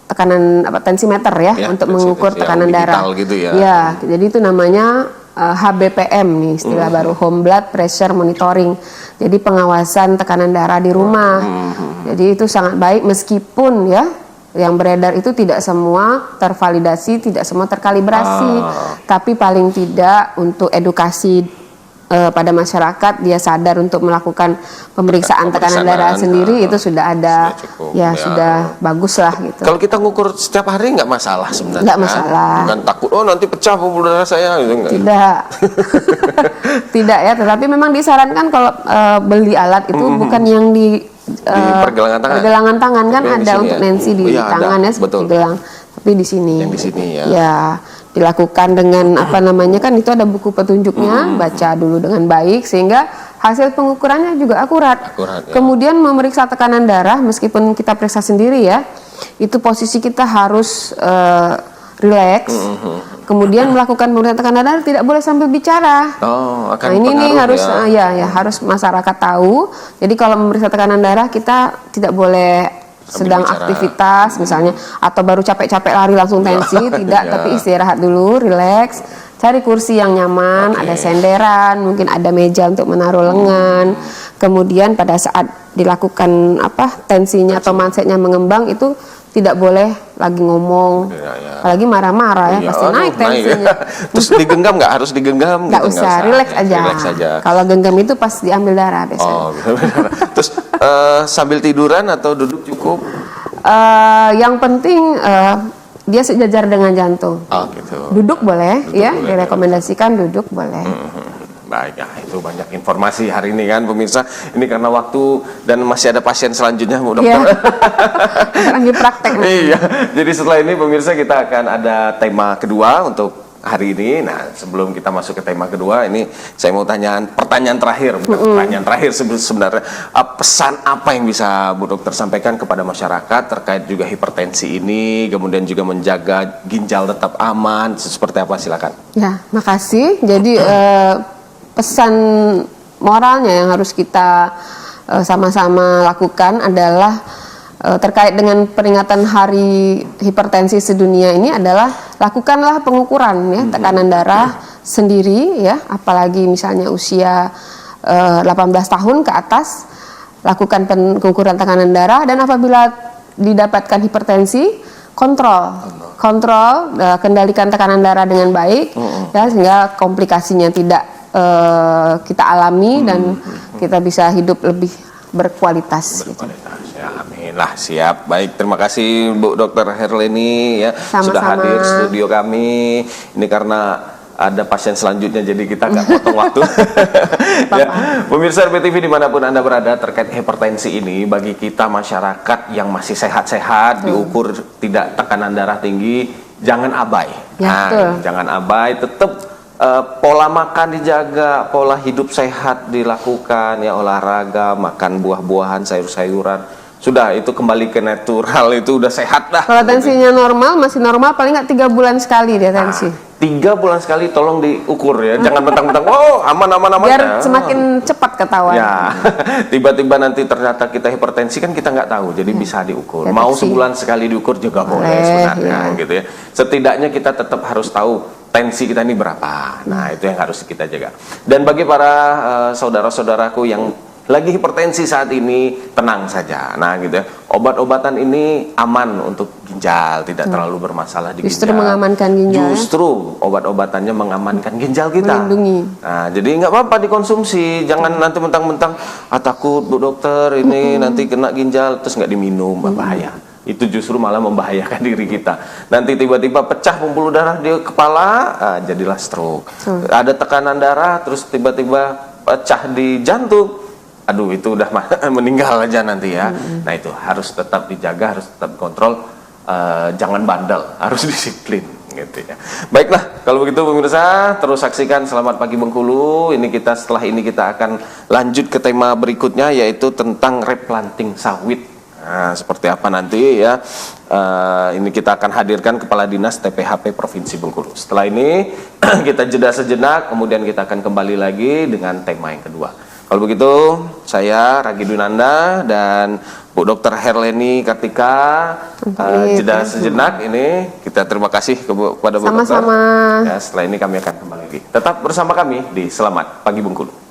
B: tekanan tensimeter ya, untuk mengukur tekanan darah.
A: Gitu ya.
B: Ya, jadi itu namanya HBPM nih, istilah baru, Home Blood Pressure Monitoring. Jadi pengawasan tekanan darah di rumah. Jadi itu sangat baik, meskipun ya yang beredar itu tidak semua tervalidasi, tidak semua terkalibrasi, tapi paling tidak untuk edukasi pada masyarakat, dia sadar untuk melakukan pemeriksaan tekanan darah sendiri, itu sudah ada, sudah bagus lah gitu.
A: Kalau kita ngukur setiap hari nggak masalah sebenarnya.
B: Nggak masalah.
A: Bukan takut, nanti pecah pembuluh darah saya gitu, enggak.
B: Tidak. Tidak ya, tetapi memang disarankan kalau beli alat itu bukan yang di pergelangan tangan kan, tapi ada untuk Nancy di tangan ya, seperti gelang. Tapi di sini. Yang
A: di sini ya.
B: Ya, dilakukan dengan kan itu ada buku petunjuknya, baca dulu dengan baik sehingga hasil pengukurannya juga akurat.
A: Ya.
B: Kemudian memeriksa tekanan darah, meskipun kita periksa sendiri ya, itu posisi kita harus rileks. Kemudian melakukan pemeriksaan tekanan darah tidak boleh sambil bicara.
A: Akan
B: ini nih harus harus masyarakat tahu. Jadi kalau memeriksa tekanan darah kita tidak boleh sedang aktivitas misalnya, atau baru capek-capek lari langsung tensi, tidak, tapi istirahat dulu, rileks, cari kursi yang nyaman, ada senderan, mungkin ada meja untuk menaruh lengan. Kemudian pada saat dilakukan tensinya atau mindsetnya mengembang, itu tidak boleh lagi ngomong, apalagi marah-marah ya, pasti naik tensinya.
A: Terus digenggam nggak? Harus digenggam?
B: Nggak usah, rileks aja. Kalau genggam itu pas diambil darah biasanya.
A: Terus sambil tiduran atau duduk cukup?
B: Yang penting dia sejajar dengan jantung.
A: Gitu.
B: Duduk boleh, direkomendasikan duduk boleh.
A: Baik, itu banyak informasi hari ini kan pemirsa. Ini karena waktu dan masih ada pasien selanjutnya, Bu Dokter.
B: Lagi praktek.
A: Iya. Jadi setelah ini pemirsa kita akan ada tema kedua untuk hari ini. Nah, sebelum kita masuk ke tema kedua, ini saya mau pertanyaan terakhir, pertanyaan terakhir sebenarnya. Pesan apa yang bisa Bu Dokter sampaikan kepada masyarakat terkait juga hipertensi ini, kemudian juga menjaga ginjal tetap aman, seperti apa, silakan.
B: Ya, makasih. Jadi pesan moralnya yang harus kita sama-sama lakukan adalah terkait dengan peringatan Hari Hipertensi Sedunia ini adalah lakukanlah pengukuran ya tekanan darah sendiri ya, apalagi misalnya usia 18 tahun ke atas, lakukan pengukuran tekanan darah, dan apabila didapatkan hipertensi kontrol, kendalikan tekanan darah dengan baik ya, sehingga komplikasinya tidak kita alami dan kita bisa hidup lebih berkualitas. Gitu.
A: Ya, amin lah, siap. Baik, terima kasih Bu Dokter Herleni ya.
B: Sama-sama.
A: Sudah hadir studio kami. Ini karena ada pasien selanjutnya, jadi kita nggak potong waktu. Ya, pemirsa RPTV dimanapun Anda berada, terkait hipertensi ini, bagi kita masyarakat yang masih sehat-sehat, diukur tidak tekanan darah tinggi, jangan abai.
B: Ya,
A: jangan abai, tetap pola makan dijaga, pola hidup sehat dilakukan, ya, olahraga, makan buah-buahan, sayur-sayuran. Sudah, itu kembali ke natural, itu udah sehat dah.
B: Kalau tensinya normal, masih normal, paling nggak 3 bulan sekali dia tensi.
A: 3 bulan sekali tolong diukur ya, jangan mentang-mentang aman.
B: Biar semakin cepat ketahuan.
A: Ya, tiba-tiba nanti ternyata kita hipertensi kan kita nggak tahu, jadi bisa diukur.
B: Ya,
A: mau sebulan sekali diukur juga boleh sebenarnya, gitu ya. Setidaknya kita tetap harus tahu tensi kita ini berapa. Nah, itu yang harus kita jaga. Dan bagi para saudara-saudaraku yang lagi hipertensi saat ini, tenang saja. Nah, gitu ya. Obat-obatan ini aman untuk ginjal, tidak terlalu bermasalah di
B: Justru
A: ginjal.
B: mengamankan ginjal.
A: Justru obat-obatannya mengamankan ginjal kita.
B: Melindungi.
A: Nah, jadi nggak apa-apa dikonsumsi. Jangan nanti mentang-mentang takut Bu Dokter ini nanti kena ginjal terus nggak diminum, bahaya. Itu justru malah membahayakan diri kita. Nanti tiba-tiba pecah pembuluh darah di kepala, jadilah stroke. Ada tekanan darah, terus tiba-tiba pecah di jantung. Aduh, itu udah meninggal aja nanti ya. Nah, itu harus tetap dijaga, harus tetap kontrol. Jangan bandel, harus disiplin. Gitu ya. Baiklah, kalau begitu pemirsa, terus saksikan Selamat Pagi Bengkulu. Setelah ini kita akan lanjut ke tema berikutnya, yaitu tentang replanting sawit. Nah, seperti apa nanti ya? Ini kita akan hadirkan Kepala Dinas TPHP Provinsi Bengkulu. Setelah ini kita jeda sejenak, kemudian kita akan kembali lagi dengan tema yang kedua. Kalau begitu, saya Ragi Dunanda dan Bu Dr. Herleni Kartika, jeda sejenak ini kita terima kasih kepada Bu Dokter.
B: Sama-sama.
A: Ya, setelah ini kami akan kembali lagi. Tetap bersama kami di Selamat Pagi Bengkulu.